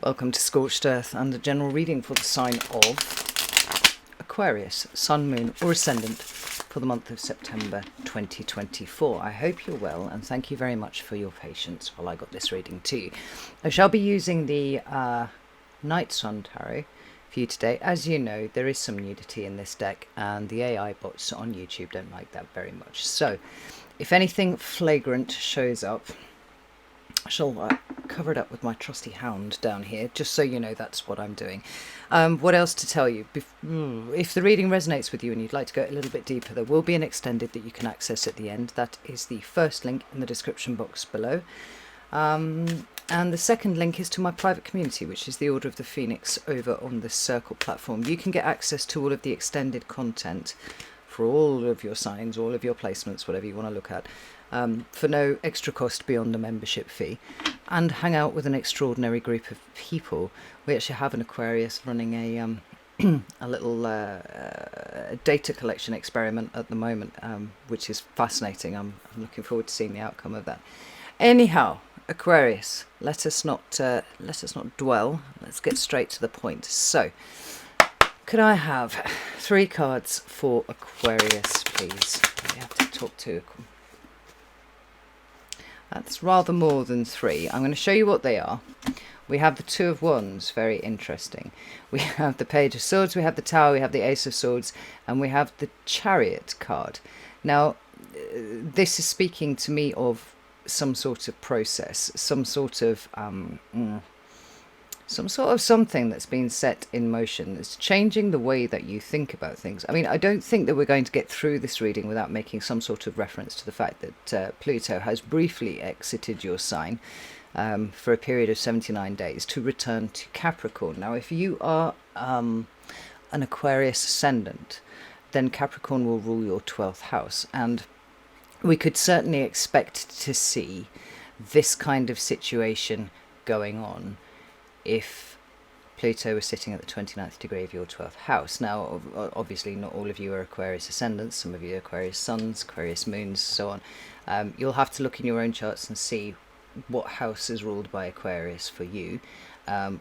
Welcome to Scorched Earth and a general reading for the sign of Aquarius, Sun, Moon or Ascendant for the month of September 2024. I hope you're well and thank you very much for your patience while I got this reading too. I shall be using the Night Sun Tarot for you today. As you know, there is some nudity in this deck and the AI bots on YouTube don't like that very much. So if anything flagrant shows up, I shall cover it up with my trusty hound down here, just so you know that's what I'm doing. What else to tell you? If the reading resonates with you and you'd like to go a little bit deeper, there will be an extended that you can access at the end. That is the first link in the description box below. And the second link is to my private community, which is the Order of the Phoenix over on the Circle platform. You can get access to all of the extended content for all of your signs, all of your placements, whatever you want to look at, for no extra cost beyond the membership fee, and hang out with an extraordinary group of people. We actually have an Aquarius running a little data collection experiment at the moment, which is fascinating. I'm looking forward to seeing the outcome of that. Anyhow, Aquarius, let us not dwell. Let's get straight to the point. So, could I have 3 cards for Aquarius, please? We have to talk to. That's rather more than 3. I'm going to show you what they are. We have the Two of Wands, very interesting. We have the Page of Swords, we have the Tower, we have the Ace of Swords, and we have the Chariot card. Now, this is speaking to me of some sort of process, some sort of something that's been set in motion that's changing the way that you think about things. I mean, I don't think that we're going to get through this reading without making some sort of reference to the fact that Pluto has briefly exited your sign for a period of 79 days to return to Capricorn. Now, if you are an Aquarius ascendant, then Capricorn will rule your 12th house, and we could certainly expect to see this kind of situation going on if Pluto was sitting at the 29th degree of your 12th house. Now, obviously, not all of you are Aquarius ascendants. Some of you are Aquarius suns, Aquarius moons, so on. You'll have to look in your own charts and see what house is ruled by Aquarius for you, and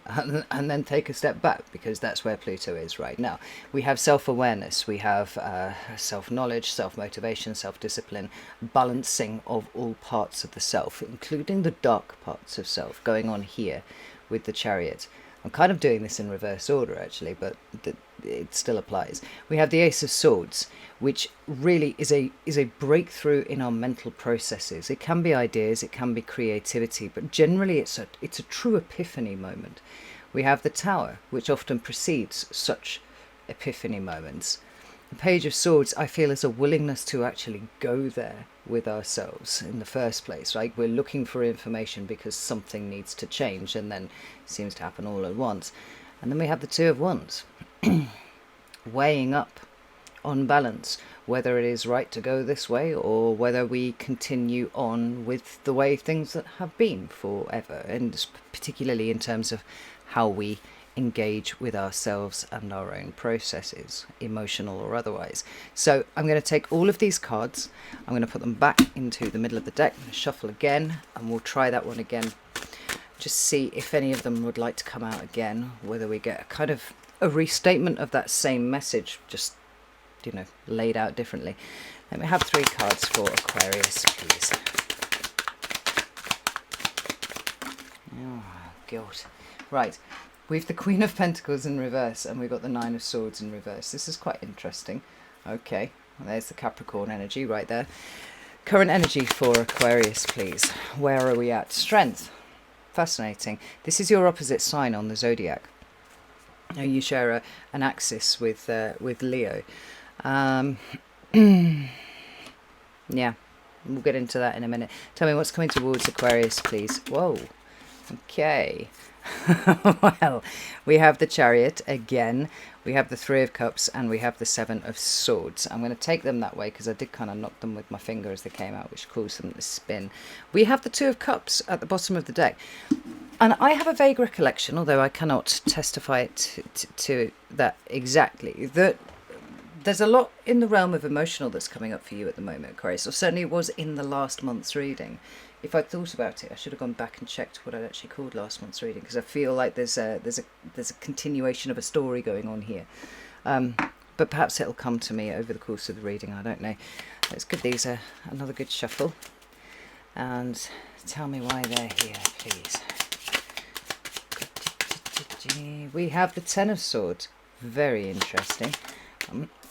then take a step back, because that's where Pluto is right now. We have self-awareness, we have self-knowledge, self-motivation, self-discipline, balancing of all parts of the self, including the dark parts of self, going on here with the Chariot. I'm kind of doing this in reverse order actually, but it still applies. We have the Ace of Swords, which really is a breakthrough in our mental processes. It can be ideas, it can be creativity, but generally it's a true epiphany moment. We have the Tower, which often precedes such epiphany moments. The Page of Swords, I feel, is a willingness to actually go there with ourselves in the first place, right? We're looking for information because something needs to change, and then it seems to happen all at once. And then we have the Two of Wands, weighing up on balance, whether it is right to go this way or whether we continue on with the way things that have been forever, and particularly in terms of how we engage with ourselves and our own processes, emotional or otherwise. So I'm going to take all of these cards, I'm going to put them back into the middle of the deck, shuffle again, and we'll try that one again. Just see if any of them would like to come out again, whether we get a kind of a restatement of that same message, just, you know, laid out differently. Let me have 3 cards for Aquarius, please. Oh, God. Right. We've the Queen of Pentacles in reverse, and we've got the Nine of Swords in reverse. This is quite interesting. Okay, well, there's the Capricorn energy right there. Current energy for Aquarius, please. Where are we at? Strength. Fascinating. This is your opposite sign on the zodiac. Now, you share an axis with Leo. Yeah, we'll get into that in a minute. Tell me what's coming towards Aquarius, please. Whoa. Okay. Well, we have the Chariot again, we have the Three of Cups, and we have the Seven of Swords. I'm going to take them that way because I did kind of knock them with my finger as they came out, which caused them to spin. We have the Two of Cups at the bottom of the deck, and I have a vague recollection, although I cannot testify to that exactly, that there's a lot in the realm of emotional that's coming up for you at the moment, Aquarius, or certainly it was in the last month's reading. If I thought about it, I should have gone back and checked what I'd actually called last month's reading, because I feel like there's a continuation of a story going on here. But perhaps it'll come to me over the course of the reading, I don't know. Let's give these another good shuffle and tell me why they're here, please. We have the Ten of Swords, very interesting.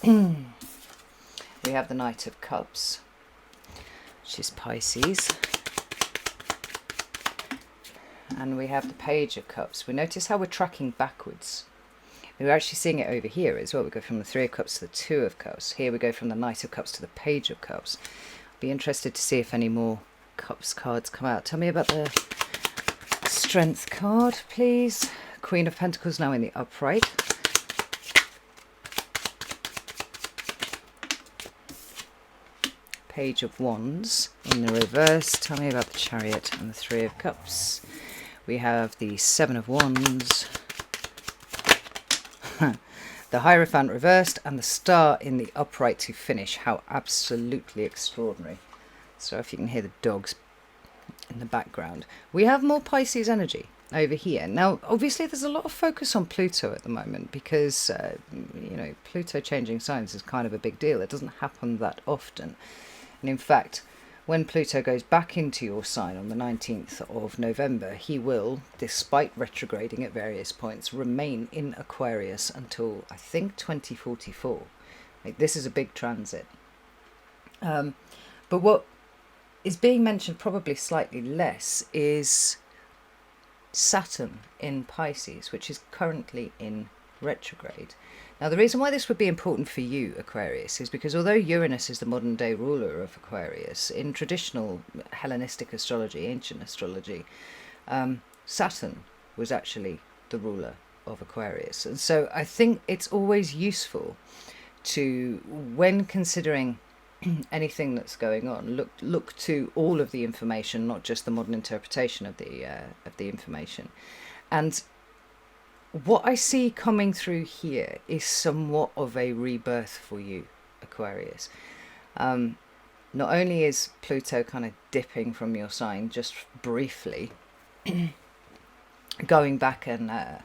We have the Knight of Cups, which is Pisces. And we have the Page of Cups. We notice how we're tracking backwards. We're actually seeing it over here as well. We go from the Three of Cups to the Two of Cups. Here we go from the Knight of Cups to the Page of Cups. Be interested to see if any more Cups cards come out. Tell me about the Strength card, please. Queen of Pentacles now in the upright. Page of Wands in the reverse. Tell me about the Chariot and the Three of Cups. We have the Seven of Wands, the Hierophant reversed, and the Star in the upright to finish. How absolutely extraordinary. So if you can hear the dogs in the background. We have more Pisces energy over here. Now, obviously, there's a lot of focus on Pluto at the moment because, Pluto changing signs is kind of a big deal. It doesn't happen that often. And in fact, when Pluto goes back into your sign on the 19th of November, he will, despite retrograding at various points, remain in Aquarius until, I think, 2044. This is a big transit. But what is being mentioned probably slightly less is Saturn in Pisces, which is currently in retrograde. Now, the reason why this would be important for you, Aquarius, is because although Uranus is the modern day ruler of Aquarius, in traditional Hellenistic astrology, ancient astrology, Saturn was actually the ruler of Aquarius. And so I think it's always useful to, when considering anything that's going on, look to all of the information, not just the modern interpretation of the information. And what I see coming through here is somewhat of a rebirth for you, Aquarius. Not only is Pluto kind of dipping from your sign just briefly, going back and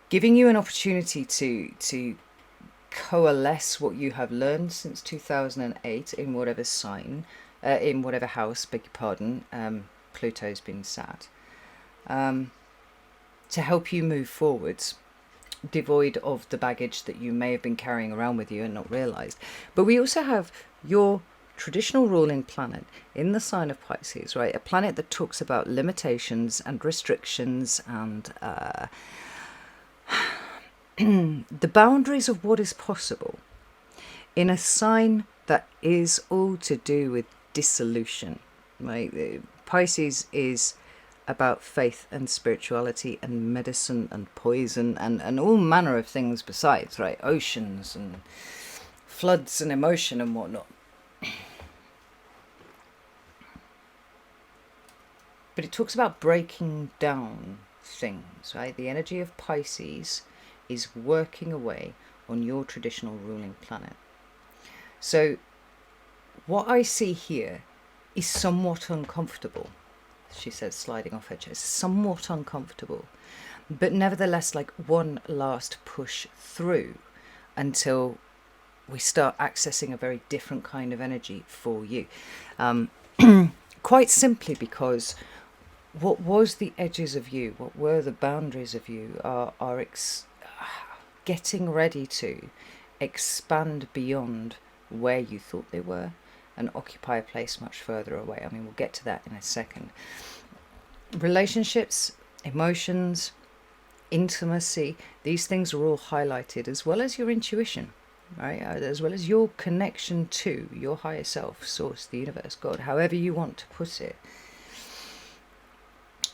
giving you an opportunity to coalesce what you have learned since 2008 in whatever sign, in whatever house, beg your pardon, Pluto's been sat. To help you move forwards, devoid of the baggage that you may have been carrying around with you and not realised. But we also have your traditional ruling planet in the sign of Pisces, right? A planet that talks about limitations and restrictions and the boundaries of what is possible in a sign that is all to do with dissolution, right? Pisces is about faith and spirituality and medicine and poison and all manner of things besides, right? Oceans and floods and emotion and whatnot. But it talks about breaking down things, right? The energy of Pisces is working away on your traditional ruling planet. So what I see here is somewhat uncomfortable. She says, sliding off her chair, somewhat uncomfortable, but nevertheless like one last push through until we start accessing a very different kind of energy for you. Quite simply because what was the edges of you, what were the boundaries of you are getting ready to expand beyond where you thought they were and occupy a place much further away. I mean, we'll get to that in a second. Relationships, emotions, intimacy, these things are all highlighted, as well as your intuition, right? As well as your connection to your higher self, source, the universe, God, however you want to put it.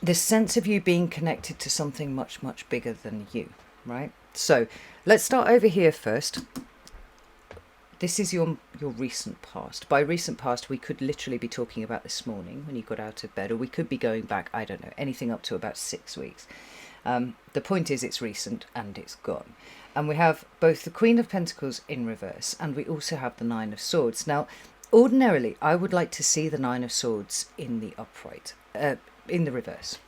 This sense of you being connected to something much, much bigger than you, right? So let's start over here first. This is your recent past. By recent past, we could literally be talking about this morning when you got out of bed, or we could be going back, I don't know, anything up to about 6 weeks. The point is it's recent and it's gone. And we have both the Queen of Pentacles in reverse, and we also have the Nine of Swords. Now, ordinarily, I would like to see the Nine of Swords in the upright, in the reverse.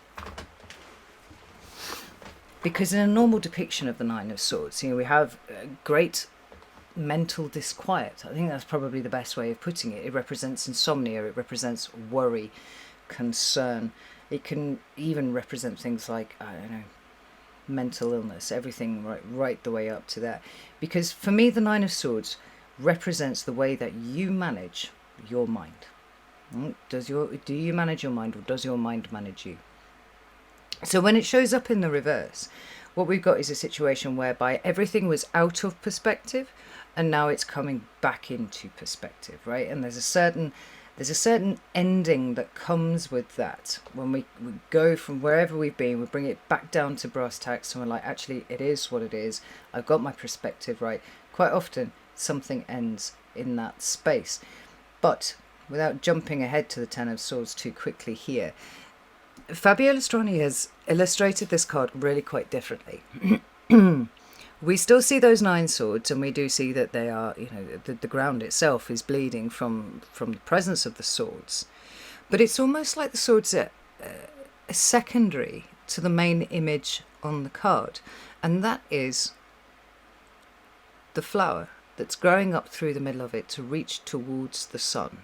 Because in a normal depiction of the Nine of Swords, we have great mental disquiet. I think that's probably the best way of putting it. It represents insomnia, it represents worry, concern. It can even represent things like, I don't know, mental illness, everything right the way up to that. Because for me, the Nine of Swords represents the way that you manage your mind. Do you manage your mind, or does your mind manage you? So when it shows up in the reverse, what we've got is a situation whereby everything was out of perspective and now it's coming back into perspective, right? And there's a certain ending that comes with that. When we go from wherever we've been, we bring it back down to brass tacks and we're like, actually, it is what it is. I've got my perspective right. Quite often, something ends in that space. But without jumping ahead to the Ten of Swords too quickly here, Fabio Lustrani has illustrated this card really quite differently. We still see those 9 swords, and we do see that they are, the ground itself is bleeding from the presence of the swords. But it's almost like the swords are secondary to the main image on the card, and that is the flower that's growing up through the middle of it to reach towards the sun.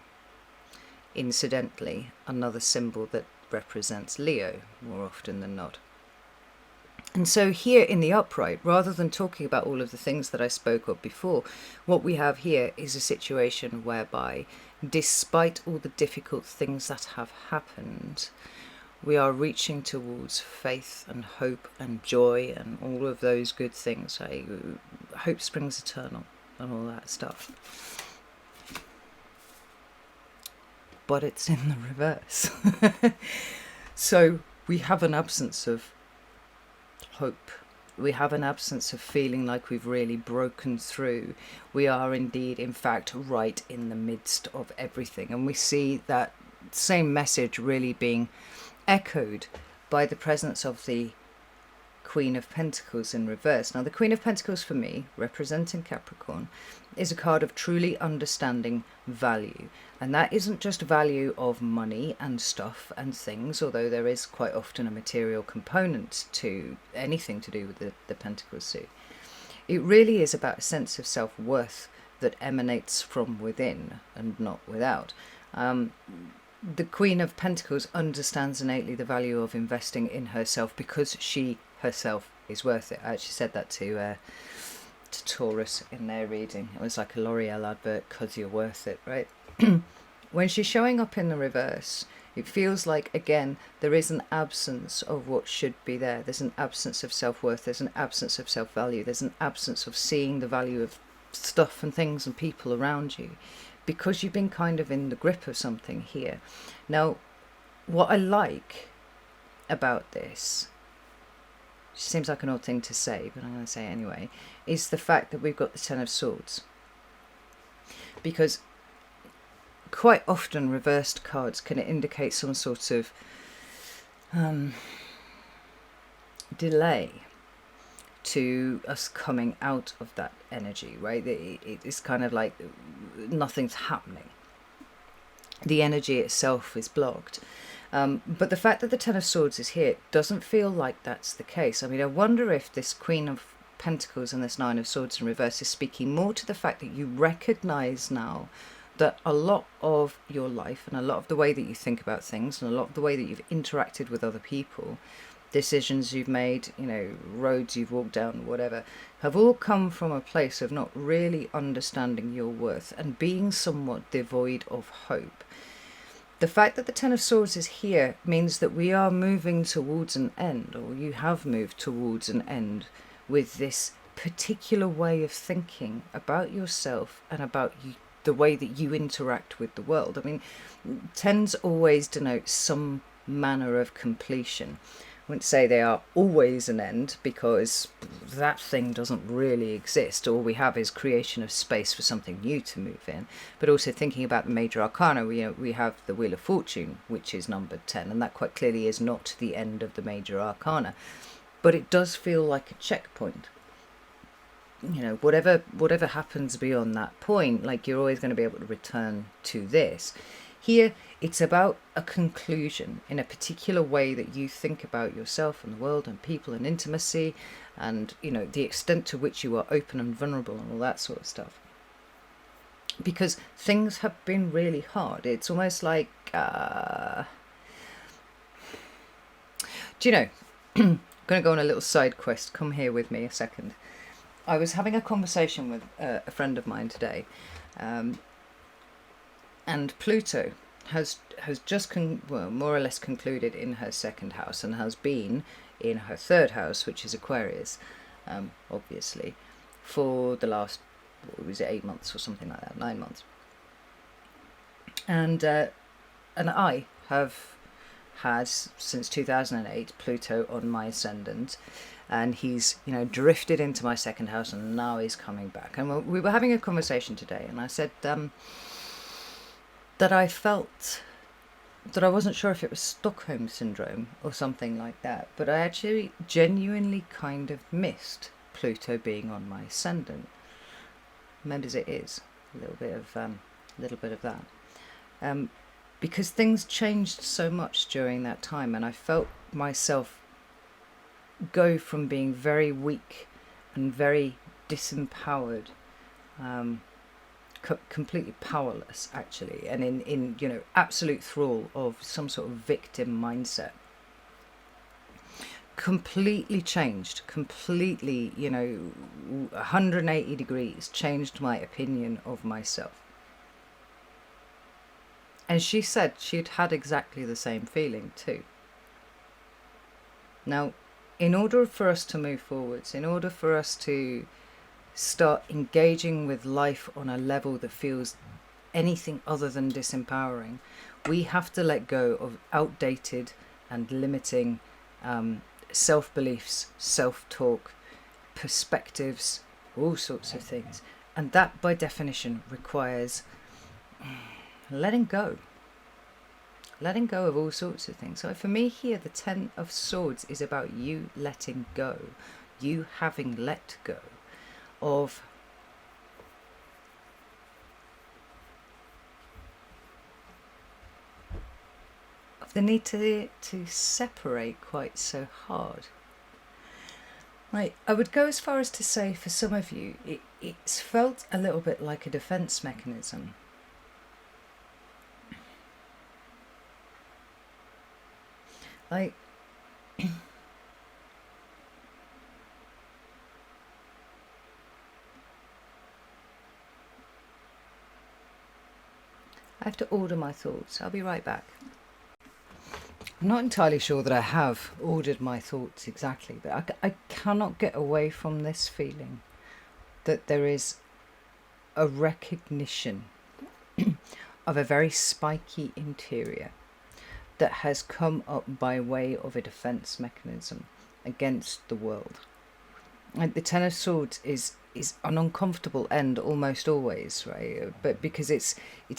Incidentally, another symbol that represents Leo more often than not. And so here in the upright, rather than talking about all of the things that I spoke of before, what we have here is a situation whereby, despite all the difficult things that have happened, we are reaching towards faith and hope and joy and all of those good things. Hope springs eternal and all that stuff. But it's in the reverse. So we have an absence of hope. We have an absence of feeling like we've really broken through. We are indeed, in fact, right in the midst of everything. And we see that same message really being echoed by the presence of the Queen of Pentacles in reverse. Now, the Queen of Pentacles, for me, representing Capricorn, is a card of truly understanding value. And that isn't just value of money and stuff and things, although there is quite often a material component to anything to do with the Pentacles suit. It really is about a sense of self-worth that emanates from within and not without. The Queen of Pentacles understands innately the value of investing in herself because she herself is worth it. I actually said that to Taurus in their reading. It was like a L'Oreal advert, 'cause you're worth it, right? When she's showing up in the reverse, it feels like, again, there is an absence of what should be there. There's an absence of self-worth. There's an absence of self-value. There's an absence of seeing the value of stuff and things and people around you, because you've been kind of in the grip of something here. Now, what I like about this, which seems like an odd thing to say, but I'm going to say it anyway, is the fact that we've got the Ten of Swords. Because quite often reversed cards can indicate some sort of delay to us coming out of that energy, right? It's kind of like nothing's happening. The energy itself is blocked. But the fact that the Ten of Swords is here doesn't feel like that's the case. I mean, I wonder if this Queen of Pentacles and this Nine of Swords in reverse is speaking more to the fact that you recognize now that a lot of your life and a lot of the way that you think about things and a lot of the way that you've interacted with other people, decisions you've made, roads you've walked down, whatever, have all come from a place of not really understanding your worth and being somewhat devoid of hope. The fact that the Ten of Swords is here means that we are moving towards an end, or you have moved towards an end with this particular way of thinking about yourself and about you, the way that you interact with the world. I mean, tens always denote some manner of completion. I wouldn't say they are always an end, because that thing doesn't really exist. All we have is creation of space for something new to move in. But also thinking about the major arcana, we have the Wheel of Fortune, which is numbered 10, and that quite clearly is not the end of the major arcana. but it does feel like a checkpoint. You know, whatever happens beyond that point, like, you're always going to be able to return to this. Here, it's about a conclusion in a particular way that you think about yourself and the world and people and intimacy, and, you know, the extent to which you are open and vulnerable and all that sort of stuff. Because things have been really hard. It's almost like, do you know, I'm going to go on a little side quest. Come here with me a second. I was having a conversation with a friend of mine today, and Pluto has just more or less concluded in her second house, and has been in her third house, which is Aquarius, obviously, for the last, what was it, 8 months or something like that, 9 months. And I have had, since 2008, Pluto on my ascendant. And he's, you know, drifted into my second house, and now he's coming back. And we were having a conversation today, and I said that I felt that I wasn't sure if it was Stockholm Syndrome or something like that, but I actually genuinely kind of missed Pluto being on my ascendant. Maybe it is a little bit of that, because things changed so much during that time, and I felt myself go from being very weak and very disempowered, completely powerless actually, and in you know, absolute thrall of some sort of victim mindset. Completely changed, completely, you know, 180 degrees changed my opinion of myself. And she said she'd had exactly the same feeling too. Now, in order for us to move forwards, in order for us to start engaging with life on a level that feels anything other than disempowering, we have to let go of outdated and limiting self-beliefs, self-talk, perspectives, all sorts of things. And that, by definition, requires letting go. Letting go of all sorts of things. So for me here, the Ten of Swords is about you letting go. You having let go of the need to separate quite so hard. Right, I would go as far as to say, for some of you, it's felt a little bit like a defense mechanism. Like, I have to order my thoughts. I'll be right back. I'm not entirely sure that I have ordered my thoughts exactly, but I cannot get away from this feeling that there is a recognition of a very spiky interior that has come up by way of a defense mechanism against the world. And the Ten of Swords is an uncomfortable end almost always, right? But because it's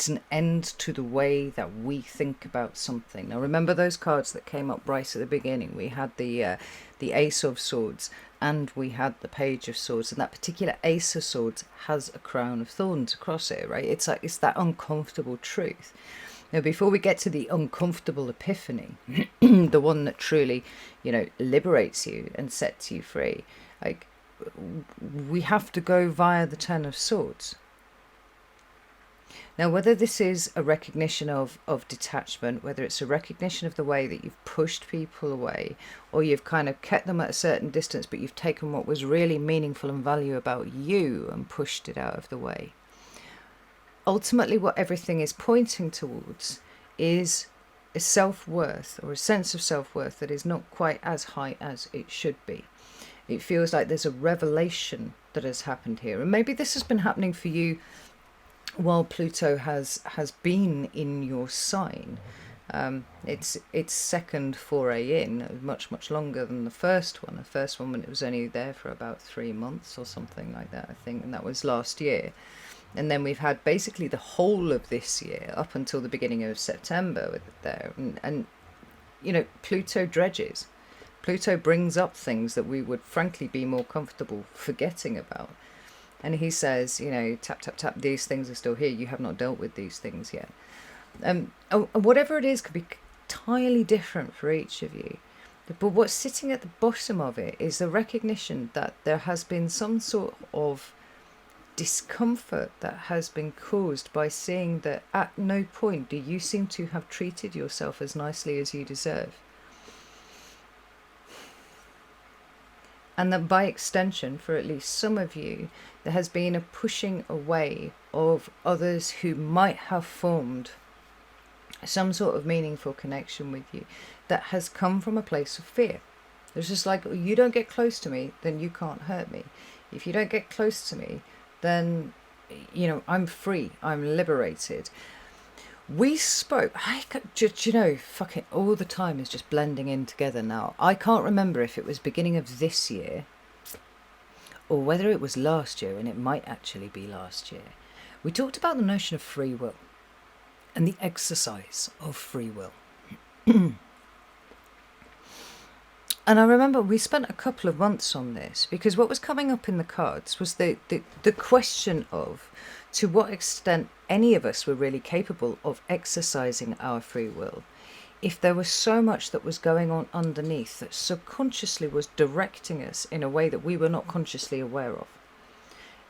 an end to the way that we think about something. Now remember those cards that came up right at the beginning. We had the Ace of Swords and we had the Page of Swords, and that particular Ace of Swords has a crown of thorns across it, right? It's like, it's that uncomfortable truth. Now, before we get to the uncomfortable epiphany, the one that truly, you know, liberates you and sets you free, like, we have to go via the Ten of Swords. Now, whether this is a recognition of detachment, whether it's a recognition of the way that you've pushed people away, or you've kind of kept them at a certain distance, but you've taken what was really meaningful and value about you and pushed it out of the way. Ultimately, what everything is pointing towards is a self-worth, or a sense of self-worth that is not quite as high as it should be. It feels like there's a revelation that has happened here. And maybe this has been happening for you while Pluto has been in your sign. Its second foray in, much longer than the first one. The first one, when it was only there for about 3 months or something like that, I think, and that was last year. And then we've had basically the whole of this year up until the beginning of September with it there. And you know, Pluto dredges. Pluto brings up things that we would frankly be more comfortable forgetting about. And he says, you know, tap, tap, tap, these things are still here. You have not dealt with these things yet. Whatever it is could be entirely different for each of you. But what's sitting at the bottom of it is the recognition that there has been some sort of discomfort that has been caused by seeing that at no point do you seem to have treated yourself as nicely as you deserve. And that by extension, for at least some of you, there has been a pushing away of others who might have formed some sort of meaningful connection with you that has come from a place of fear. It's just like, you don't get close to me, then you can't hurt me. If you don't get close to me, then, you know, I'm free, I'm liberated. We spoke, you know, fucking all the time is just blending in together now. I can't remember if it was beginning of this year or whether it was last year, and it might actually be last year. We talked about the notion of free will and the exercise of free will. And I remember we spent a couple of months on this because what was coming up in the cards was the question of to what extent any of us were really capable of exercising our free will if there was so much that was going on underneath that subconsciously was directing us in a way that we were not consciously aware of.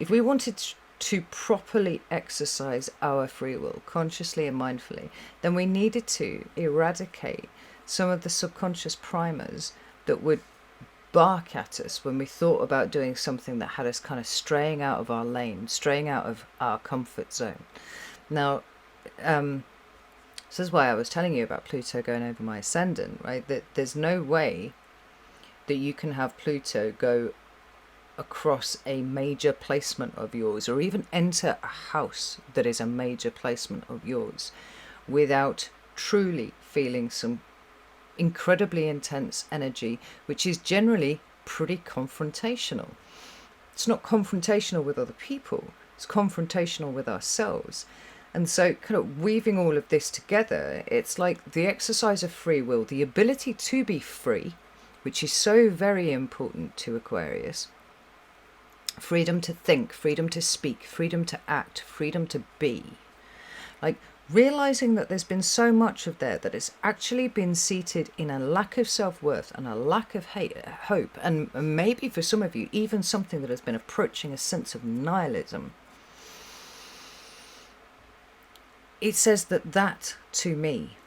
If we wanted to properly exercise our free will consciously and mindfully, then we needed to eradicate some of the subconscious primers that would bark at us when we thought about doing something that had us kind of straying out of our lane, straying out of our comfort zone. Now, this is why I was telling you about Pluto going over my ascendant, right? That there's no way that you can have Pluto go across a major placement of yours or even enter a house that is a major placement of yours without truly feeling some incredibly intense energy, which is generally pretty confrontational. It's not confrontational with other people, it's confrontational with ourselves. And so kind of weaving all of this together, it's like the exercise of free will, the ability to be free, which is so very important to Aquarius. Freedom to think, freedom to speak, freedom to act, freedom to be. Like realizing that there's been so much of there that it's actually been seated in a lack of self-worth and a lack of hope, and maybe for some of you even something that has been approaching a sense of nihilism. It says that to me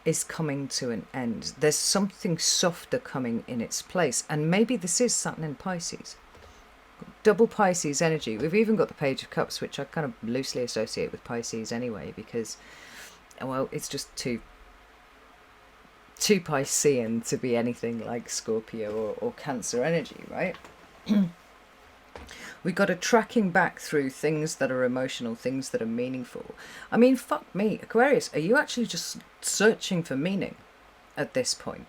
is coming to an end. There's something softer coming in its place, and maybe this is Saturn in Pisces. Double Pisces energy. We've even got the Page of Cups, which I kind of loosely associate with Pisces anyway, because, well, it's just too Piscean to be anything like Scorpio or Cancer energy, right? We got a tracking back through things that are emotional, things that are meaningful. I mean, fuck me, Aquarius, are you actually just searching for meaning at this point?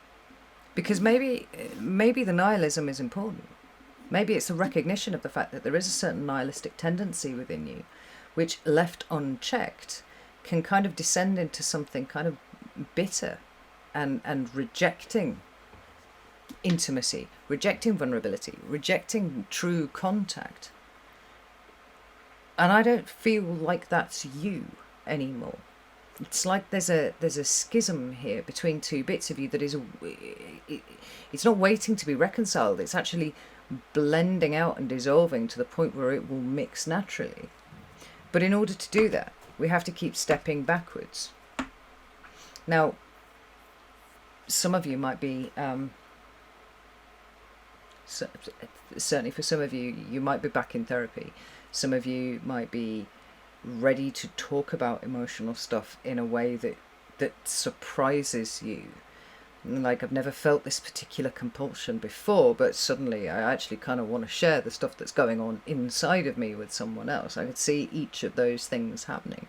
Because maybe the nihilism is important. Maybe it's a recognition of the fact that there is a certain nihilistic tendency within you, which left unchecked can kind of descend into something kind of bitter and rejecting intimacy, rejecting vulnerability, rejecting true contact. And I don't feel like that's you anymore. It's like there's a schism here between two bits of you that is, it's not waiting to be reconciled, it's actually blending out and dissolving to the point where it will mix naturally. But in order to do that, we have to keep stepping backwards. Now, some of you might be, certainly for some of you, you might be back in therapy. Some of you might be ready to talk about emotional stuff in a way that surprises you. Like, I've never felt this particular compulsion before, but suddenly I actually kind of want to share the stuff that's going on inside of me with someone else. I could see each of those things happening.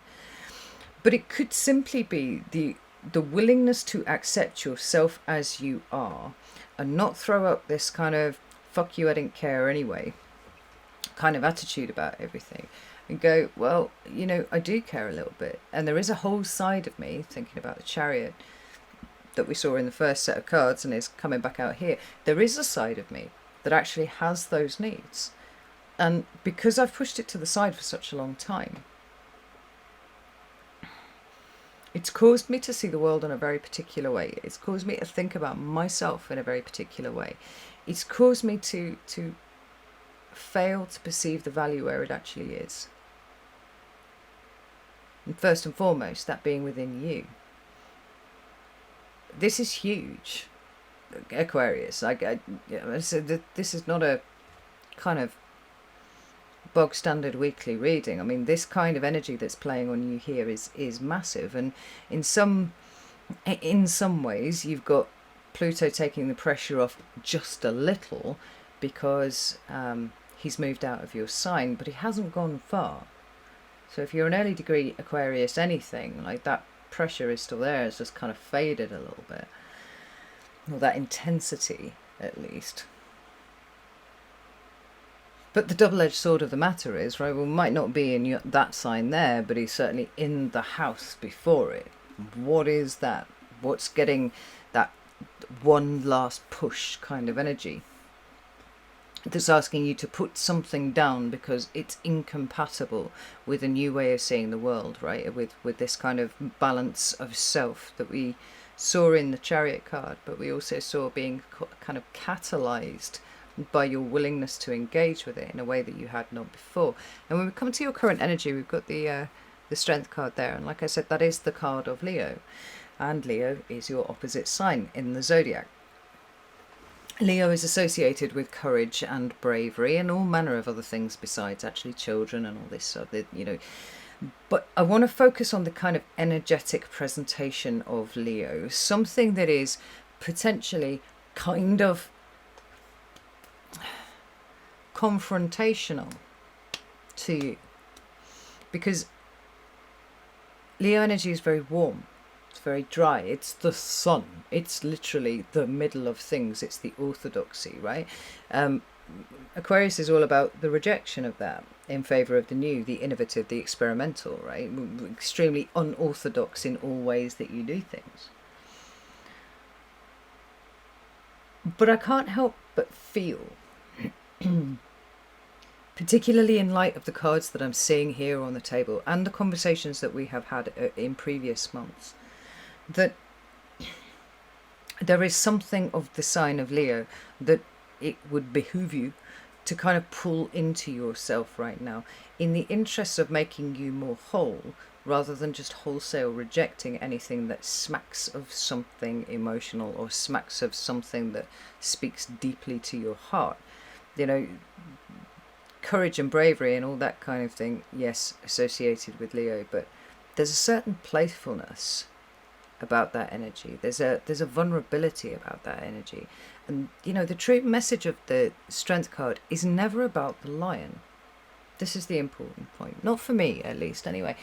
But it could simply be the willingness to accept yourself as you are and not throw up this kind of fuck you, I didn't care anyway kind of attitude about everything, and go, well, you know, I do care a little bit, and there is a whole side of me, thinking about the Chariot, that we saw in the first set of cards and is coming back out here, there is a side of me that actually has those needs. And because I've pushed it to the side for such a long time, it's caused me to see the world in a very particular way. It's caused me to think about myself in a very particular way. It's caused me to fail to perceive the value where it actually is. And first and foremost, that being within you. This is huge, Aquarius. This is not a kind of bog standard weekly reading. I mean, this kind of energy that's playing on you here is massive, and in some ways you've got Pluto taking the pressure off just a little, because he's moved out of your sign, but he hasn't gone far. So if you're an early degree Aquarius anything, like, that pressure is still there. It's just kind of faded a little bit, or that intensity at least. But the double-edged sword of the matter is, right, well, might not be in that sign there, but he's certainly in the house before it. What is that? What's getting that one last push kind of energy? That's asking you to put something down because it's incompatible with a new way of seeing the world, right? With this kind of balance of self that we saw in the Chariot card, but we also saw being kind of catalyzed by your willingness to engage with it in a way that you had not before. And when we come to your current energy, we've got the Strength card there, and like I said, that is the card of Leo, and Leo is your opposite sign in the zodiac. Leo is associated with courage and bravery and all manner of other things besides actually children and all this stuff, you know. But I want to focus on the kind of energetic presentation of Leo, something that is potentially kind of confrontational to you, because Leo energy is very warm, it's very dry, it's the sun, it's literally the middle of things, it's the orthodoxy, right? Aquarius is all about the rejection of that in favour of the new, the innovative, the experimental, right? Extremely unorthodox in all ways that you do things. But I can't help but feel, particularly in light of the cards that I'm seeing here on the table and the conversations that we have had in previous months, that there is something of the sign of Leo that it would behoove you to kind of pull into yourself right now in the interest of making you more whole, rather than just wholesale rejecting anything that smacks of something emotional or smacks of something that speaks deeply to your heart. You know, courage and bravery and all that kind of thing, yes, associated with Leo, but there's a certain playfulness about that energy. There's a vulnerability about that energy. And, you know, the true message of the Strength card is never about the lion. This is the important point. Not for me, at least, anyway.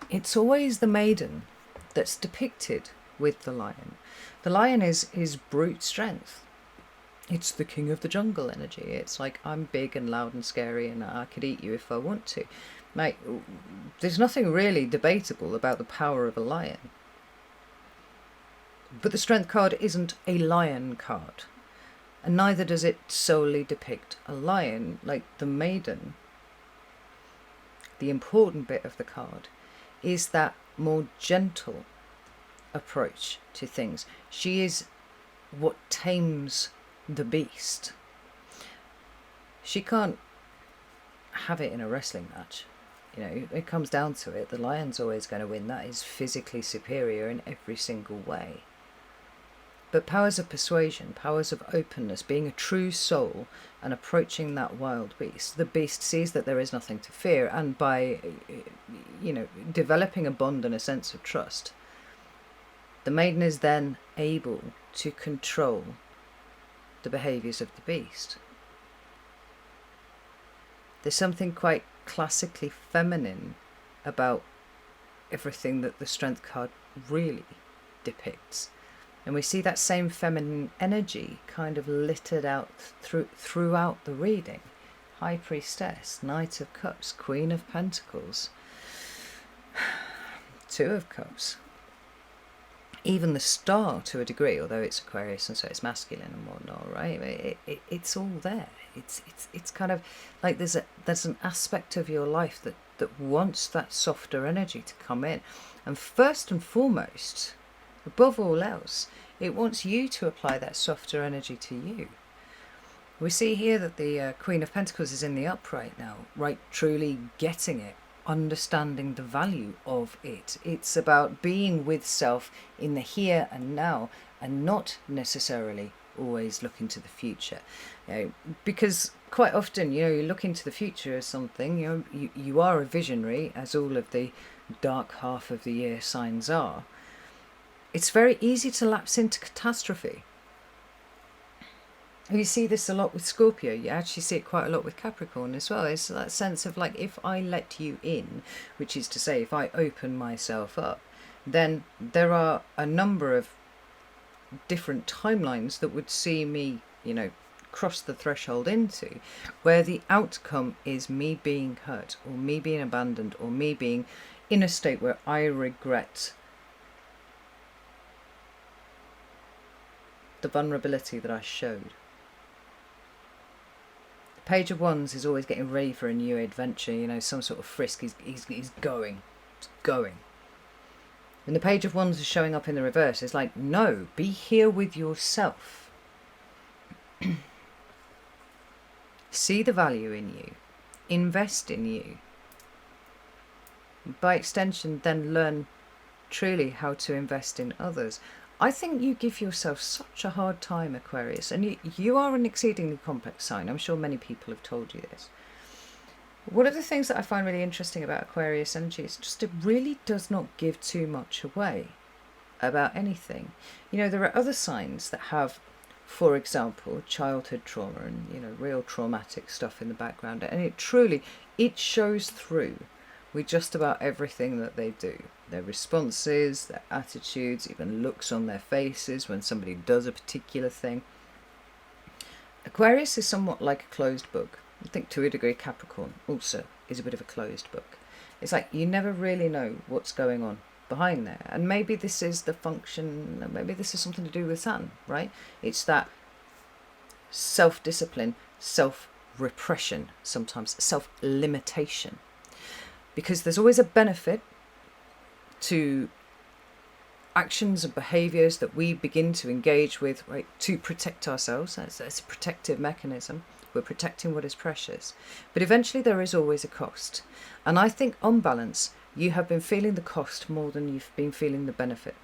It's always the maiden that's depicted with the lion. The lion is brute strength. It's the king of the jungle energy. It's like, I'm big and loud and scary and I could eat you if I want to. Like, there's nothing really debatable about the power of a lion. But the Strength card isn't a lion card. And neither does it solely depict a lion. Like the maiden, the important bit of the card is that more gentle approach to things. She is what tames the beast. She can't have it in a wrestling match. You know, it comes down to it. The lion's always going to win. That is physically superior in every single way. But powers of persuasion, powers of openness, being a true soul and approaching that wild beast, the beast sees that there is nothing to fear, and by, you know, developing a bond and a sense of trust, the maiden is then able to control the behaviours of the beast. There's something quite classically feminine about everything that the Strength card really depicts. And we see that same feminine energy kind of littered out throughout the reading. High Priestess, Knight of Cups, Queen of Pentacles, Two of Cups. even the star to a degree, although it's Aquarius and so it's masculine and whatnot, right? It's all there. It's kind of like there's an aspect of your life that wants that softer energy to come in, and first and foremost, above all else, it wants you to apply that softer energy to you. We see here that the Queen of Pentacles is in the upright now, right? Truly getting it, understanding the value of it. It's about being with self in the here and now, and not necessarily always looking to the future. Because quite often, you look into the future as something, you are a visionary, as all of the dark half of the year signs are. It's very easy to lapse into catastrophe. You see this a lot with Scorpio. You actually see it quite a lot with Capricorn as well. It's that sense of like, if I let you in, which is to say, if I open myself up, then there are a number of different timelines that would see me, cross the threshold into, where the outcome is me being hurt, or me being abandoned, or me being in a state where I regret the vulnerability that I showed. Page of Wands is always getting ready for a new adventure, some sort of frisk. He's going. It's going. When the Page of Wands is showing up in the reverse, it's like, no, be here with yourself. See the value in you. Invest in you. By extension, then learn truly how to invest in others. I think you give yourself such a hard time, Aquarius, and you are an exceedingly complex sign. I'm sure many people have told you this. One of the things that I find really interesting about Aquarius energy is just it really does not give too much away about anything. There are other signs that have, for example, childhood trauma and, real traumatic stuff in the background, and it shows through with just about everything that they do. Their responses, their attitudes, even looks on their faces when somebody does a particular thing. Aquarius is somewhat like a closed book. I think to a degree Capricorn also is a bit of a closed book. It's like you never really know what's going on behind there. And maybe this is the function, maybe this is something to do with Saturn, right? It's that self-discipline, self-repression, sometimes self-limitation. Because there's always a benefit to actions and behaviours that we begin to engage with, right, to protect ourselves. That's a protective mechanism. We're protecting what is precious. But eventually there is always a cost. And I think on balance, you have been feeling the cost more than you've been feeling the benefit.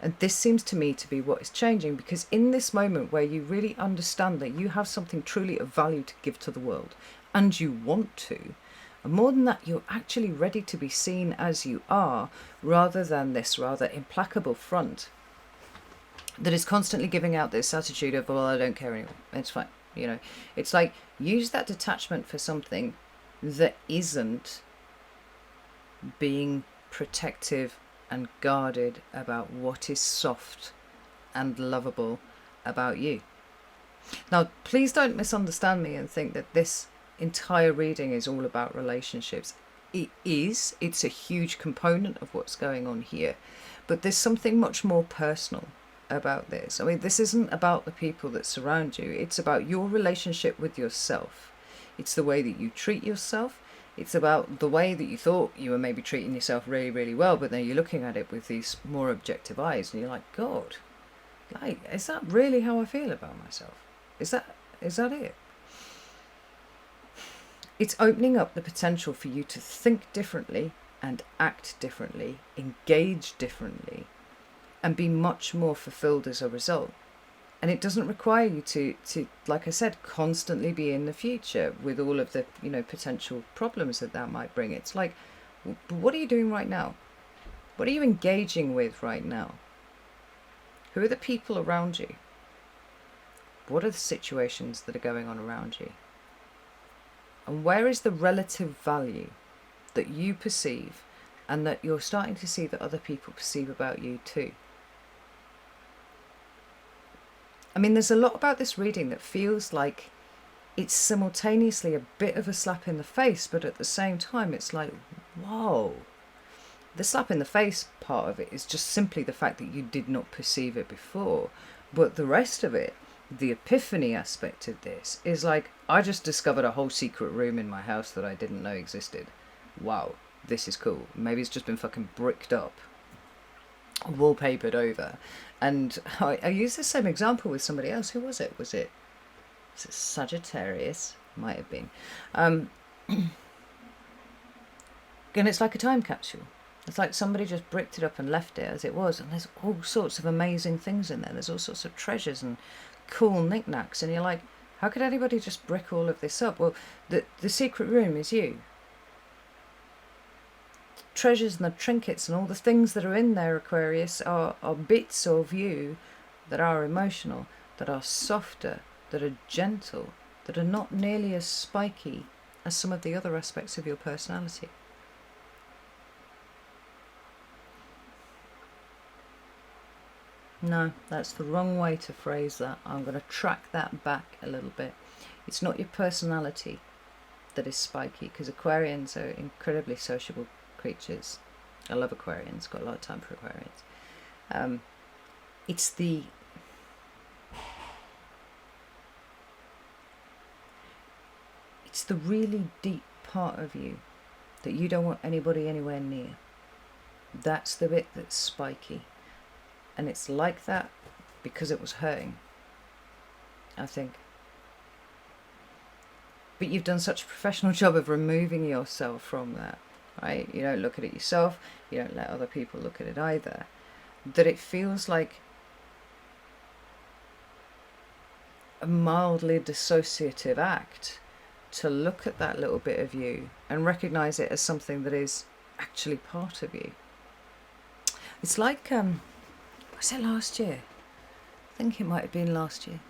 And this seems to me to be what is changing, because in this moment where you really understand that you have something truly of value to give to the world, and you want to, and more than that, you're actually ready to be seen as you are, rather than this rather implacable front that is constantly giving out this attitude of, well, I don't care anymore, it's fine. It's like, use that detachment for something that isn't being protective and guarded about what is soft and lovable about you. Now, please don't misunderstand me and think that this entire reading is all about relationships. It is. It's a huge component of what's going on here. But there's something much more personal about this. I mean, this isn't about the people that surround you. It's about your relationship with yourself. It's the way that you treat yourself. It's about the way that you thought you were maybe treating yourself really, really well, but then you're looking at it with these more objective eyes and you're like, God, like, is that really how I feel about myself? Is that it? It's opening up the potential for you to think differently and act differently, engage differently, and be much more fulfilled as a result. And it doesn't require you to, like I said, constantly be in the future with all of the, potential problems that might bring. It's like, what are you doing right now? What are you engaging with right now? Who are the people around you? What are the situations that are going on around you? And where is the relative value that you perceive and that you're starting to see that other people perceive about you too? I mean, there's a lot about this reading that feels like it's simultaneously a bit of a slap in the face, but at the same time, it's like, whoa, The slap in the face part of it is just simply the fact that you did not perceive it before. But the rest of it, the epiphany aspect of this, is like, I just discovered a whole secret room in my house that I didn't know existed. Wow, this is cool. Maybe it's just been fucking bricked up, wallpapered over. And I used the same example with somebody else. Who was it? Was it Sagittarius? Might have been. And it's like a time capsule. It's like somebody just bricked it up and left it as it was, and there's all sorts of amazing things in there. There's all sorts of treasures and cool knickknacks, and you're like, how could anybody just brick all of this up? Well, the secret room is you. Treasures and the trinkets and all the things that are in there, Aquarius, are bits of you that are emotional, that are softer, that are gentle, that are not nearly as spiky as some of the other aspects of your personality. No, that's the wrong way to phrase that. I'm going to track that back a little bit. It's not your personality that is spiky, because Aquarians are incredibly sociable creatures. I love Aquarians, got a lot of time for Aquarians. It's the really deep part of you that you don't want anybody anywhere near. That's the bit that's spiky. And it's like that because it was hurting, I think. But you've done such a professional job of removing yourself from that, right? You don't look at it yourself, you don't let other people look at it either, that it feels like a mildly dissociative act to look at that little bit of you and recognize it as something that is actually part of you. It's like, was it last year? I think it might have been last year.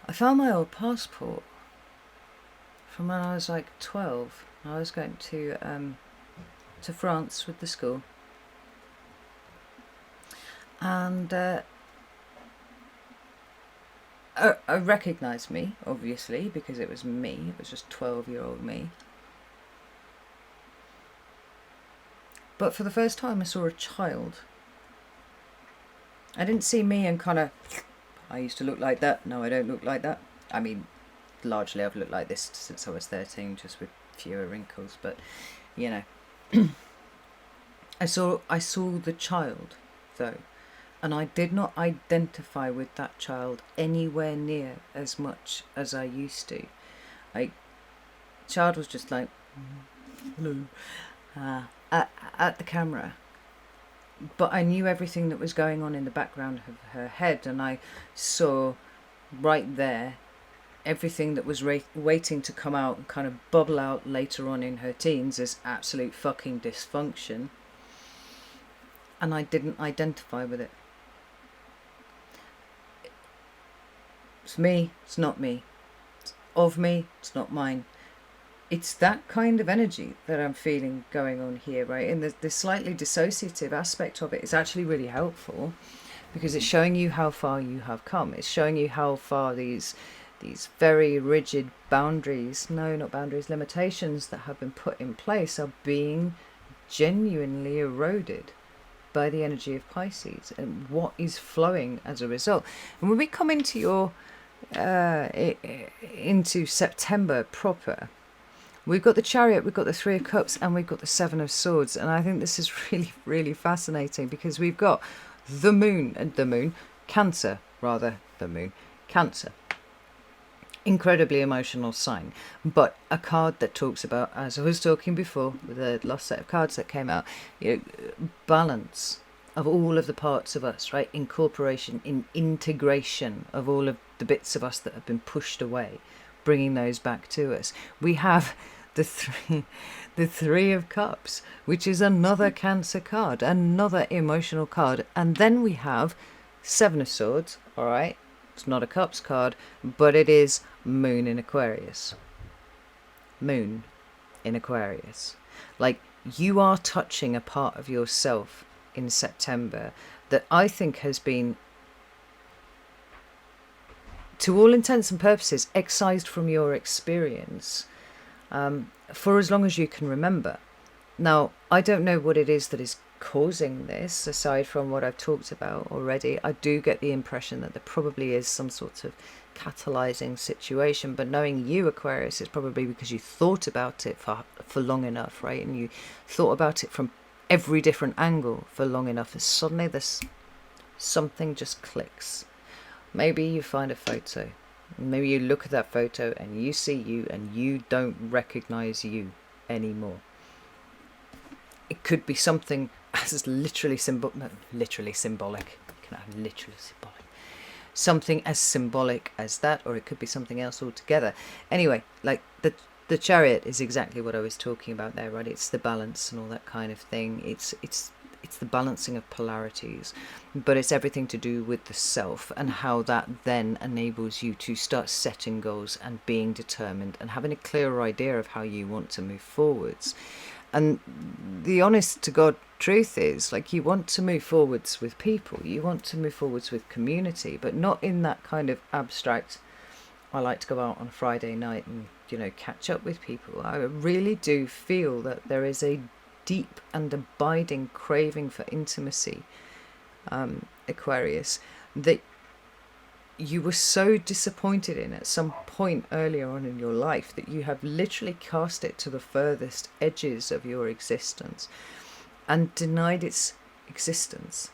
I found my old passport from when I was like 12. I was going to France with the school, and I recognised me, obviously, because it was me. It was just 12-year-old me. But for the first time, I saw a child. I didn't see me and kind of, I used to look like that. No, I don't look like that. I mean, largely I've looked like this since I was 13, just with fewer wrinkles. But, you know, I saw the child, though. And I did not identify with that child anywhere near as much as I used to. Child was just like, hello, at the camera. But I knew everything that was going on in the background of her head, and I saw right there everything that was waiting to come out and kind of bubble out later on in her teens as absolute fucking dysfunction. And I didn't identify with it. It's me, it's not me. It's of me, it's not mine. It's that kind of energy that I'm feeling going on here, right? And the slightly dissociative aspect of it is actually really helpful, because it's showing you how far you have come. It's showing you how far these very rigid boundaries, no, not boundaries, limitations that have been put in place are being genuinely eroded by the energy of Pisces and what is flowing as a result. And when we come into your into September proper, we've got the Chariot, we've got the Three of Cups, and we've got the Seven of Swords. And I think this is really, really fascinating, because we've got the moon, Cancer, Cancer. Incredibly emotional sign, but a card that talks about, as I was talking before with the last set of cards that came out, balance of all of the parts of us, right? Incorporation, integration of all of the bits of us that have been pushed away, bringing those back to us. We have the Three of Cups, which is another Cancer card, another emotional card, and then we have Seven of Swords. All right, it's not a Cups card, but it is Moon in Aquarius. Moon in Aquarius. Like, you are touching a part of yourself in September that I think has been, to all intents and purposes, excised from your experience for as long as you can remember. Now, I don't know what it is that is causing this, aside from what I've talked about already. I do get the impression that there probably is some sort of catalyzing situation, but knowing you, Aquarius, is probably because you thought about it for long enough, right? And you thought about it from every different angle for long enough, and suddenly this something just clicks. Maybe you find a photo, maybe you look at that photo and you see you and you don't recognize you anymore. It could be something as literally symbolic. Something as symbolic as that, or it could be something else altogether. Anyway, like the Chariot is exactly what I was talking about there, right? It's the balance and all that kind of thing. It's the balancing of polarities, but it's everything to do with the self and how that then enables you to start setting goals and being determined and having a clearer idea of how you want to move forwards. And the honest to God truth is, like, you want to move forwards with people, you want to move forwards with community, but not in that kind of abstract, I like to go out on a Friday night and, catch up with people. I really do feel that there is a deep and abiding craving for intimacy, Aquarius, that you were so disappointed in at some point earlier on in your life that you have literally cast it to the furthest edges of your existence and denied its existence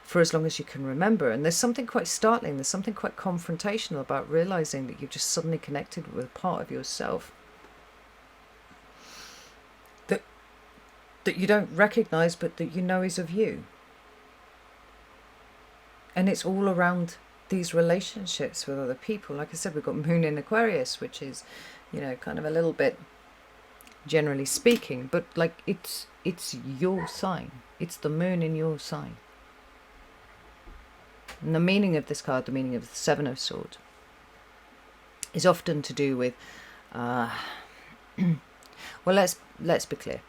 for as long as you can remember. And there's something quite startling, there's something quite confrontational about realizing that you've just suddenly connected with a part of yourself that you don't recognize, but that you know is of you. And it's all around these relationships with other people. Like I said, we've got Moon in Aquarius, which is, kind of a little bit, generally speaking, but like it's your sign. It's the Moon in your sign. And the meaning of this card, the meaning of the Seven of Swords, is often to do with, well, let's be clear.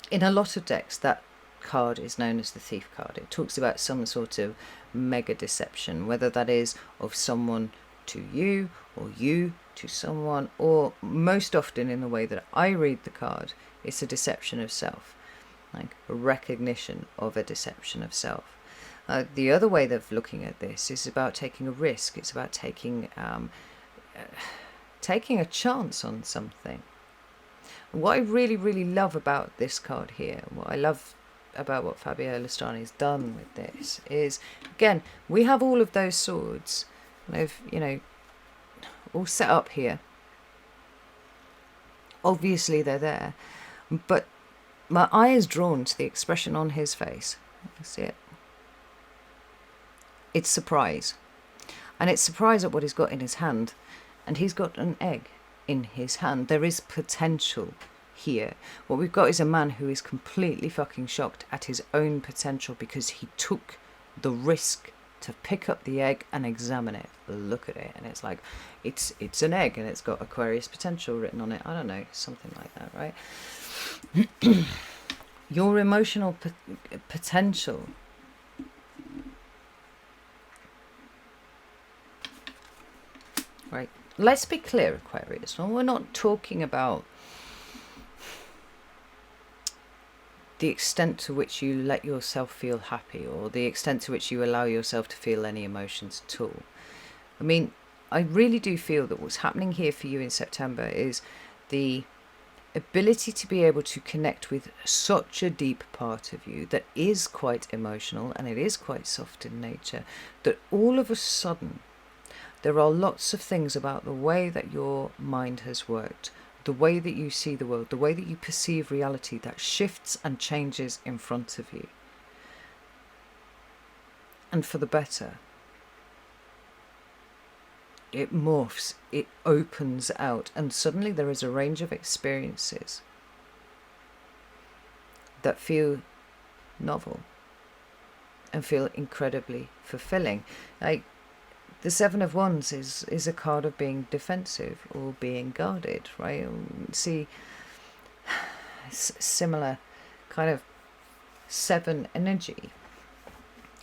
In a lot of decks, that card is known as the Thief card. It talks about some sort of mega deception, whether that is of someone to you or you to someone, or most often in the way that I read the card, it's a deception of self, like a recognition of a deception of self. The other way of looking at this is about taking a risk. It's about taking a chance on something. What I really, really love about this card here, what I love about what Fabio Lustani has done with this is, again, we have all of those swords, all set up here. Obviously they're there, but my eye is drawn to the expression on his face. You see it? It's surprise. And it's surprise at what he's got in his hand. And he's got an egg in his hand. There is potential here. What we've got is a man who is completely fucking shocked at his own potential because he took the risk to pick up the egg and examine it, look at it, and it's like, it's an egg and it's got Aquarius potential written on it. I don't know, something like that, right? Your emotional potential. Right, let's be clear, Aquarius. Well, we're not talking about the extent to which you let yourself feel happy or the extent to which you allow yourself to feel any emotions at all. I mean, I really do feel that what's happening here for you in September is the ability to be able to connect with such a deep part of you that is quite emotional and it is quite soft in nature, that all of a sudden there are lots of things about the way that your mind has worked, the way that you see the world, the way that you perceive reality, that shifts and changes in front of you. And for the better. It morphs, it opens out, and suddenly there is a range of experiences that feel novel and feel incredibly fulfilling. Like, the Seven of Wands is a card of being defensive or being guarded, right? See, similar kind of seven energy.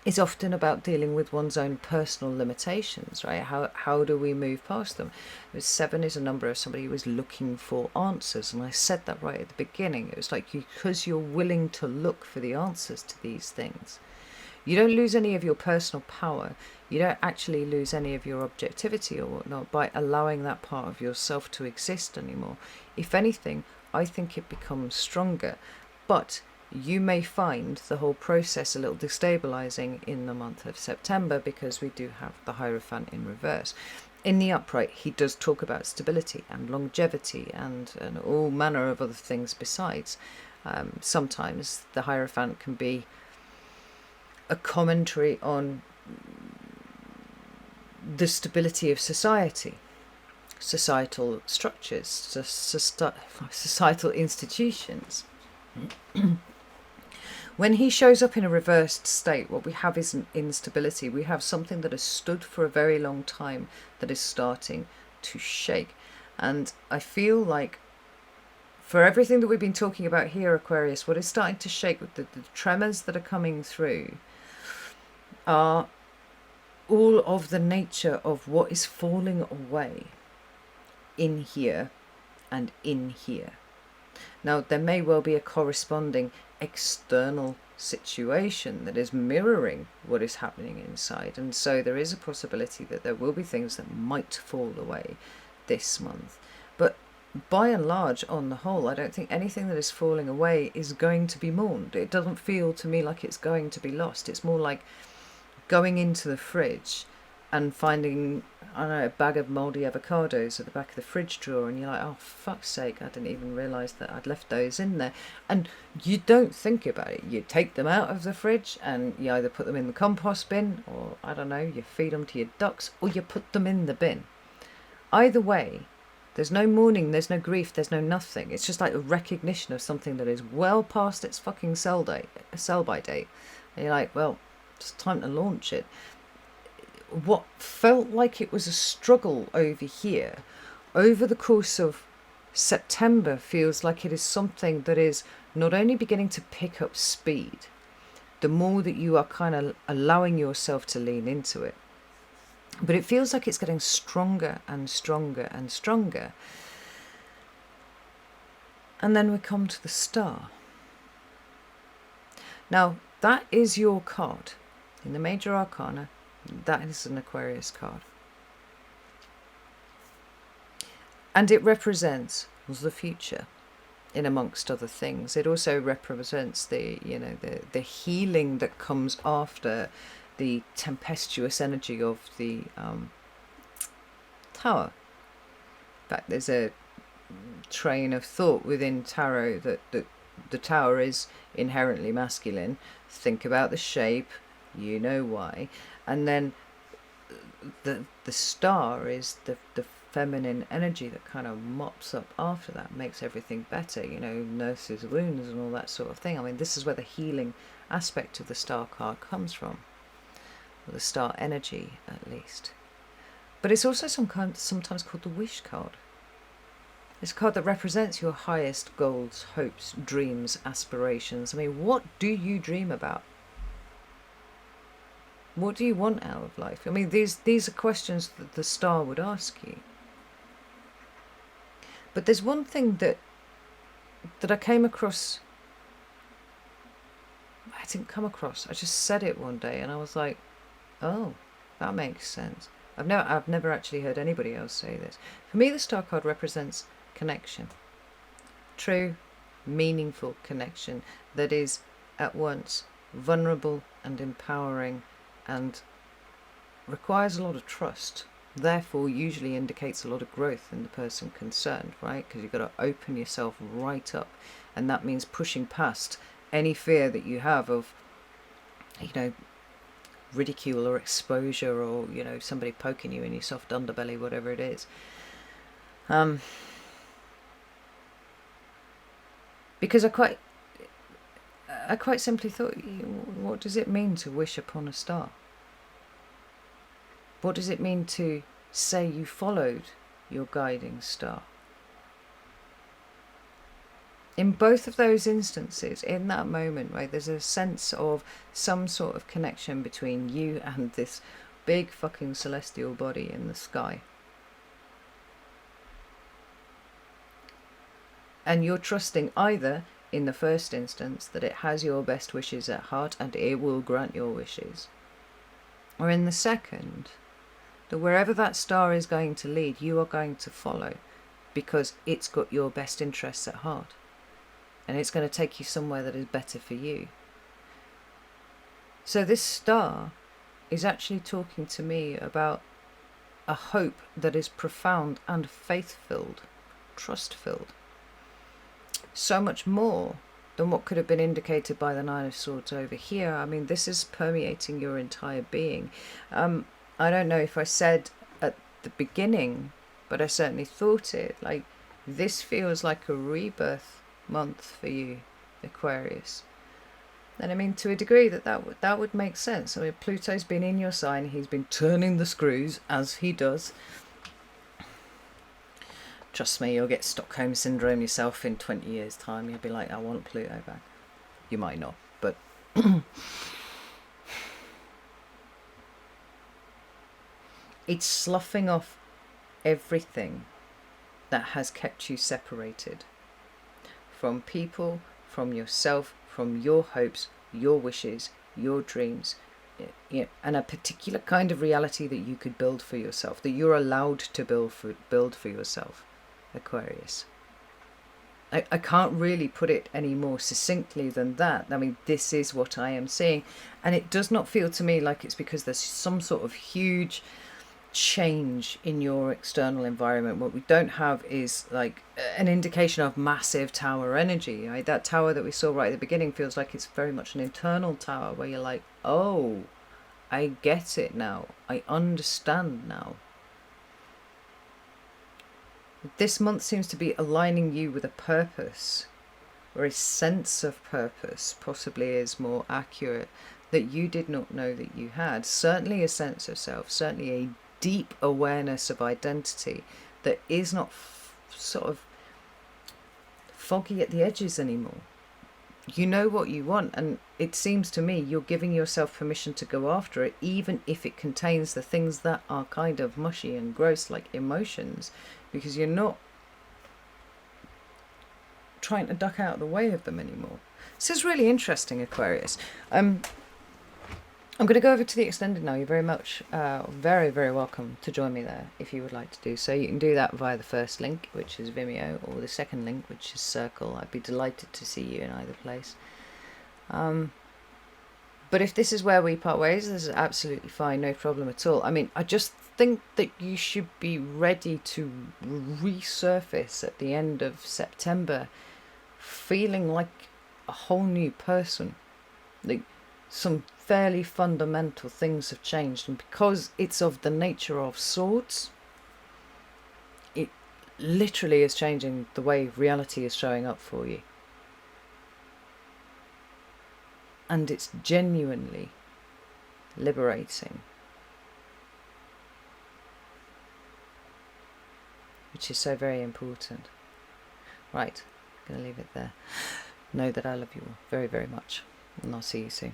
is often about dealing with one's own personal limitations, right? How do we move past them? 7 is a number of somebody who is looking for answers, and I said that right at the beginning. It was like, because you're willing to look for the answers to these things, you don't lose any of your personal power. You don't actually lose any of your objectivity or whatnot by allowing that part of yourself to exist anymore. If anything, I think it becomes stronger. But you may find the whole process a little destabilizing in the month of September, because we do have the Hierophant in reverse. In the upright, he does talk about stability and longevity and all manner of other things besides. Sometimes the Hierophant can be a commentary on the stability of society, societal structures, societal institutions. When he shows up in a reversed state, what we have is an instability. We have something that has stood for a very long time that is starting to shake. And I feel like, for everything that we've been talking about here, Aquarius, what is starting to shake, with the tremors that are coming through, are all of the nature of what is falling away in here and in here. Now, there may well be a corresponding external situation that is mirroring what is happening inside, and so there is a possibility that there will be things that might fall away this month. But by and large, on the whole, I don't think anything that is falling away is going to be mourned. It doesn't feel to me like it's going to be lost. It's more like going into the fridge and finding, I don't know, a bag of mouldy avocados at the back of the fridge drawer, and you're like, oh, fuck's sake, I didn't even realise that I'd left those in there. And you don't think about it. You take them out of the fridge and you either put them in the compost bin, or, I don't know, you feed them to your ducks, or you put them in the bin. Either way, there's no mourning, there's no grief, there's no nothing. It's just like a recognition of something that is well past its fucking sell-by date. And you're like, well, it's time to launch it. What felt like it was a struggle over here, over the course of September, feels like it is something that is not only beginning to pick up speed, the more that you are kind of allowing yourself to lean into it, but it feels like it's getting stronger and stronger and stronger. And then we come to the Star. Now, that is your card. In the Major Arcana, that is an Aquarius card. And it represents the future, in amongst other things. It also represents the healing that comes after the tempestuous energy of the Tower. In fact, there's a train of thought within tarot that the Tower is inherently masculine. Think about the shape, you know why. And then the Star is the feminine energy that kind of mops up after that, makes everything better, nurses wounds and all that sort of thing. I mean, this is where the healing aspect of the Star card comes from, or the Star energy at least. But it's also sometimes called the Wish card. It's a card that represents your highest goals, hopes, dreams, aspirations. I mean, what do you dream about? What do you want out of life? I mean, these are questions that the Star would ask you. But there's one thing that I came across. I didn't come across. I just said it one day, and I was like, "Oh, that makes sense." I've never actually heard anybody else say this. For me, the Star card represents connection, true, meaningful connection that is at once vulnerable and empowering, and requires a lot of trust, therefore usually indicates a lot of growth in the person concerned, right? Because you've got to open yourself right up, and that means pushing past any fear that you have of ridicule or exposure, or somebody poking you in your soft underbelly, whatever it is. Because I quite simply thought, what does it mean to wish upon a star? What does it mean to say you followed your guiding star? In both of those instances, in that moment, right, there's a sense of some sort of connection between you and this big fucking celestial body in the sky. And you're trusting either, in the first instance, that it has your best wishes at heart and it will grant your wishes. Or in the second, that wherever that star is going to lead, you are going to follow because it's got your best interests at heart. And it's going to take you somewhere that is better for you. So this star is actually talking to me about a hope that is profound and faith-filled, trust-filled. So much more than what could have been indicated by the Nine of Swords over here. I mean, this is permeating your entire being. I don't know if I said at the beginning, but I certainly thought it. Like, this feels like a rebirth month for you, Aquarius. And I mean, to a degree that would make sense. I mean, Pluto's been in your sign. He's been turning the screws, as he does. Trust me, you'll get Stockholm Syndrome yourself in 20 years' time. You'll be like, I want Pluto back. You might not, but... It's sloughing off everything that has kept you separated. From people, from yourself, from your hopes, your wishes, your dreams, and a particular kind of reality that you could build for yourself, that you're allowed to build for yourself, Aquarius. I can't really put it any more succinctly than that. I mean, this is what I am seeing. And it does not feel to me like it's because there's some sort of huge change in your external environment. What we don't have is like an indication of massive tower energy, right? That tower that we saw right at the beginning feels like it's very much an internal tower where you're like, oh, I get it now, I understand now. This month seems to be aligning you with a purpose, or a sense of purpose possibly is more accurate, that you did not know that you had. Certainly a sense of self, certainly a deep awareness of identity that is not sort of foggy at the edges anymore. You know what you want, and it seems to me you're giving yourself permission to go after it, even if it contains the things that are kind of mushy and gross, like emotions, because you're not trying to duck out of the way of them anymore. This is really interesting, Aquarius. I'm going to go over to the extended now. You're very much, very, very welcome to join me there if you would like to do so. You can do that via the first link, which is Vimeo, or the second link, which is Circle. I'd be delighted to see you in either place. But if this is where we part ways, this is absolutely fine, no problem at all. I mean, I just think that you should be ready to resurface at the end of September, feeling like a whole new person. Like, some fairly fundamental things have changed, and because it's of the nature of swords, it literally is changing the way reality is showing up for you. And it's genuinely liberating, which is so very important. Right, I'm going to leave it there. Know that I love you all very, very much, and I'll see you soon.